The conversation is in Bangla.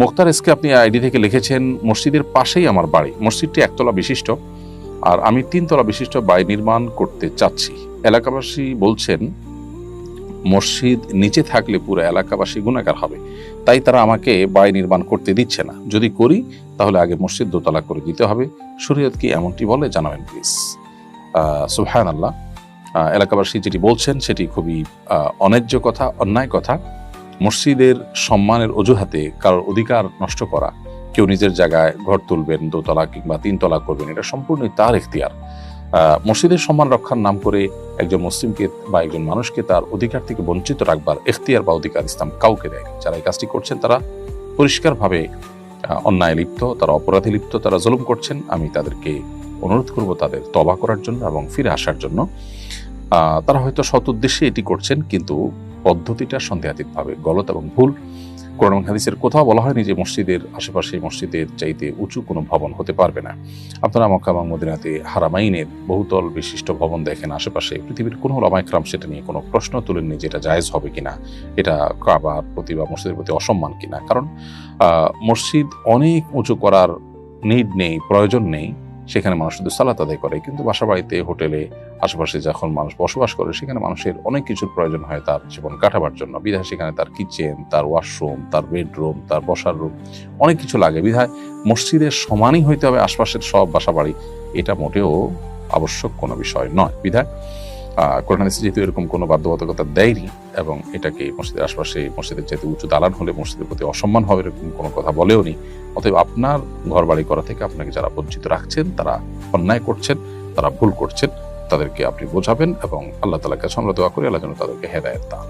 মুক্তার এসকে আপনি আইডি থেকে লিখেছেন, মসজিদের পাশেই আমার বাড়ি, মসজিদটি একতলা বিশিষ্ট আর আমি 3 তলা বিশিষ্ট বাড়ি নির্মাণ করতে চাচ্ছি। এলাকাবাসী বলছেন মসজিদ নিচে থাকলে পুরো এলাকাবাসী গুনাহগার হবে, তাই তারা আমাকে বাড়ি নির্মাণ করতে দিচ্ছে না। যদি করি তাহলে আগে মসজিদ দোতলা করে দিতে হবে। শরীয়ত কি এমনটি বলে, জানাবেন প্লিজ। সুবহানাল্লাহ, এলাকাবাসী যেটি বলছেন সেটি খুবই অন্যায্য কথা, অন্যায় কথা। মসজিদের সম্মানের অজুহাতে কারোর অধিকার নষ্ট করা, কেউ নিজের জায়গায় ঘর তুলবেন, 2 তলা কিংবা 3 তলা করবেন, এটা সম্পূর্ণই তার এখতিয়ার। মসজিদের সম্মান রক্ষার নাম করে একজন মুসলিমকে বা একজন মানুষকে তার অধিকার থেকে বঞ্চিত রাখবার এখতিয়ার বা অধিকার ইসলাম কাউকে দেয়। যারা এই কাজটি করছেন তারা পরিষ্কারভাবে অন্যায় লিপ্ত, তারা অপরাধে লিপ্ত, তারা জুলুম করছেন। আমি তাদেরকে অনুরোধ করব তাদের তওবা করার জন্য এবং ফিরে আসার জন্য। তারা হয়তো সৎ উদ্দেশ্যে এটি করছেন, কিন্তু পদ্ধতিটা সন্দেহাতীতভাবে গলত এবং ভুল। কোরআন এবং হাদিসের কোথাও বলা হয়নি যে মসজিদের আশেপাশে মসজিদের চাইতে উঁচু কোনো ভবন হতে পারবে না। আপনারা মক্কা এবং মদিনাতে হারামাইনের বহুতল বিশিষ্ট ভবন দেখেন আশেপাশে, পৃথিবীর কোনো উলামা ইকরাম সেটা নিয়ে কোনো প্রশ্ন তুলেননি যে এটা জায়েজ হবে কিনা, এটা কাবার প্রতি বা মসজিদের প্রতি অসম্মান কিনা। কারণ মসজিদ অনেক উঁচু করার নিড নেই, প্রয়োজন নেই। সেখানে মানুষ শুধু সালাত আদায় করে, কিন্তু বাসা বাড়িতে, হোটেলে, আশেপাশে যখন মানুষ বসবাস করে সেখানে মানুষের অনেক কিছুর প্রয়োজন হয় তার জীবন কাটাবার জন্য। বিধায় সেখানে তার কিচেন, তার ওয়াশরুম, তার বেডরুম, তার বসার রুম, অনেক কিছু লাগে। বিধায় মসজিদের সমানই হইতে হবে আশপাশের সব বাসা বাড়ি, এটা মোটেও আবশ্যক কোনো বিষয় নয়। বিধায় কোরআন হাদিসে যেহেতু এরকম কোনো বাধ্যবাধকতা দেয়নি এবং এটাকে মসজিদের আশপাশে মসজিদের চাইতে উঁচু দালান হলে মসজিদের প্রতি অসম্মান হবে এরকম কোনো কথা বলেও নি। অতএব আপনার ঘর বাড়ি করা থেকে আপনাকে যারা বঞ্চিত রাখছেন, তারা অন্যায় করছেন, তারা ভুল করছেন, তাদেরকে আপনি বোঝাবেন এবং আল্লাহ তাআলার কাছে আমরা দোয়া করি আল্লাহ যেন তাদেরকে হেদায়েত দান।